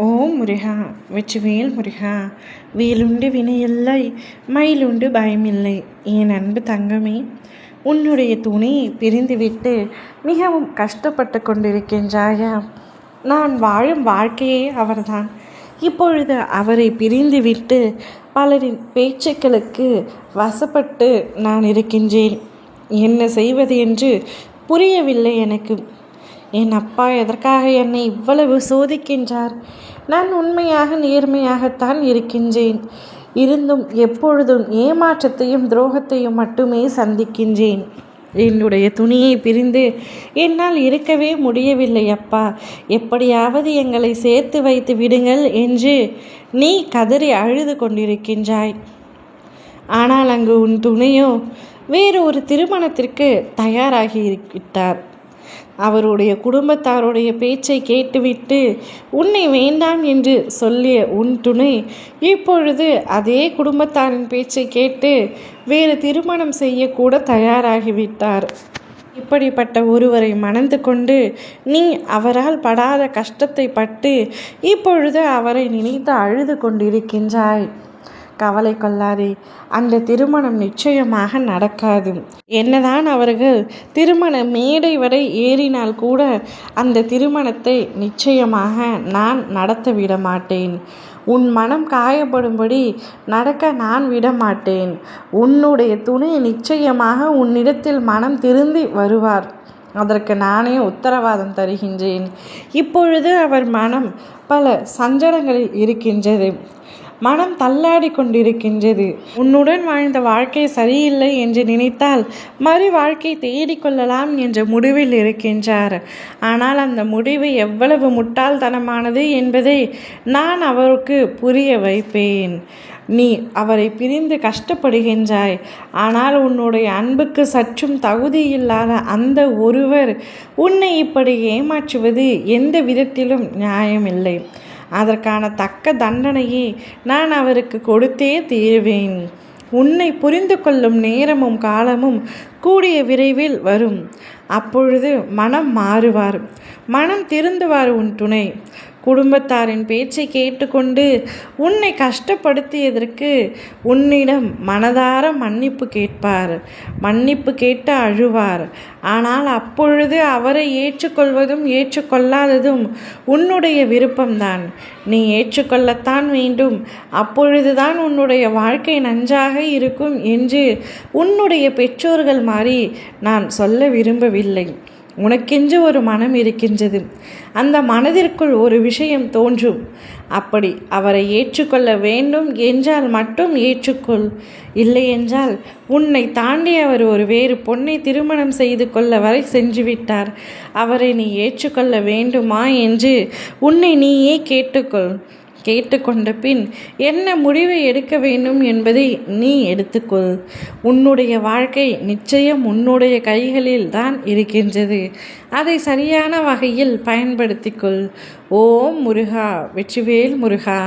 ஓம் முருகா வெற்றிவேல் முருகா. வேலுண்டு வினையில்லை, மயிலுண்டு பயமில்லை. என் அன்பு தங்கமே, உன்னுடைய துணையை பிரிந்துவிட்டு மிகவும் கஷ்டப்பட்டு கொண்டிருக்கின்றாயா? நான் வாழும் வாழ்க்கையே அவர்தான். இப்பொழுது அவரை பிரிந்துவிட்டு பலரின் பேச்சுக்களுக்கு வசப்பட்டு நான் இருக்கின்றேன். என்ன செய்வது என்று புரியவில்லை எனக்கு. என் அப்பா எதற்காக என்னை இவ்வளவு சோதிக்கின்றார்? நான் உண்மையாக நேர்மையாகத்தான் இருக்கின்றேன். இருந்தும் எப்பொழுதும் ஏமாற்றத்தையும் துரோகத்தையும் மட்டுமே சந்திக்கின்றேன். என்னுடைய துணியை பிரிந்து என்னால் இருக்கவே முடியவில்லை அப்பா. எப்படியாவது எங்களை சேர்த்து வைத்து விடுங்கள் என்று நீ கதறி அழுது கொண்டிருக்கின்றாய். ஆனால் அங்கு உன் துணையோ வேறு ஒரு திருமணத்திற்கு தயாராகி விட்டார். அவருடைய குடும்பத்தாருடைய பேச்சை கேட்டுவிட்டு உன்னை வேண்டாம் என்று சொல்லிய உன் துணை இப்பொழுது அதே குடும்பத்தாரின் பேச்சை கேட்டு வேறு திருமணம் செய்யக்கூட தயாராகிவிட்டார். இப்படிப்பட்ட ஒருவரை மணந்து கொண்டு நீ அவரால் படாத கஷ்டத்தை பட்டு இப்பொழுது அவரை நினைத்து அழுது கொண்டிருக்கின்றாய். கவலை கொள்ளாதே, அந்த திருமணம் நிச்சயமாக நடக்காது. என்னதான் அவர்கள் திருமண மேடை வரை ஏறினால் கூட அந்த திருமணத்தை நிச்சயமாக நான் நடத்த விட மாட்டேன். உன் மனம் காயப்படும்படி நடக்க நான் விட மாட்டேன். உன்னுடைய துணை நிச்சயமாக உன்னிடத்தில் மனம் திருந்தி வருவார். அதற்கு நானே உத்தரவாதம் தருகின்றேன். இப்பொழுது அவர் மனம் பல சஞ்சலங்களில் இருக்கின்றது. மனம் தள்ளாடி கொண்டிருக்கின்றது. உன்னுடன் வாழ்ந்த வாழ்க்கை சரியில்லை என்று நினைத்தால் மறு வாழ்க்கை தேடிக்கொள்ளலாம் என்ற முடிவில் இருக்கின்றார். ஆனால் அந்த முடிவு எவ்வளவு முட்டாள்தனமானது என்பதை நான் அவருக்கு புரிய வைப்பேன். நீ அவரை பிரிந்து கஷ்டப்படுகின்றாய். ஆனால் உன்னுடைய அன்புக்கு சற்றும் தகுதியில்லாத அந்த ஒருவர் உன்னை இப்படி ஏமாற்றுவது எந்த விதத்திலும் நியாயமில்லை. அதற்கான தக்க தண்டனையை நான் அவருக்கு கொடுத்தே தீருவேன். உன்னை புரிந்து கொள்ளும் நேரமும் காலமும் கூடிய விரைவில் வரும். அப்பொழுது மனம் மாறுவார், மனம் திருந்துவார் உன் துணை. குடும்பத்தாரின் பேச்சை கேட்டுக்கொண்டு உன்னை கஷ்டப்படுத்தியதற்கு உன்னிடம் மனதார மன்னிப்பு கேட்பார். மன்னிப்பு கேட்டு அழுவார். ஆனால் அப்பொழுது அவரை ஏற்றுக்கொள்வதும் ஏற்றுக்கொள்ளாததும் உன்னுடைய விருப்பம்தான். நீ ஏற்றுக்கொள்ளத்தான் வேண்டும். அப்பொழுதுதான் உன்னுடைய வாழ்க்கை நன்றாக இருக்கும் என்று உன்னுடைய பெற்றோர்கள் மாறி நான் சொல்ல விரும்பவில்லை. உனக்கென்று ஒரு மனம் இருக்கின்றது. அந்த மனதிற்குள் ஒரு விஷயம் தோன்றும். அப்படி அவரை ஏற்றுக்கொள்ள வேண்டும் என்றால் மட்டும் ஏற்றுக்கொள். இல்லை என்றால் உன்னை தாண்டி அவர் ஒரு வேறு பொண்ணை திருமணம் செய்து கொள்ள வரை சென்றுவிட்டார். அவரை நீ ஏற்றுக்கொள்ள வேண்டுமா என்று உன்னை நீயே கேட்டுக்கொள். கேட்டுக்கொண்ட பின் என்ன முடிவை எடுக்க வேண்டும் என்பதை நீ எடுத்துக்கொள். உன்னுடைய வாழ்க்கை நிச்சயம் உன்னுடைய கைகளில் தான் இருக்கின்றது. அதை சரியான வகையில் பயன்படுத்திக்கொள். ஓம் முருகா வெற்றிவேல் முருகா.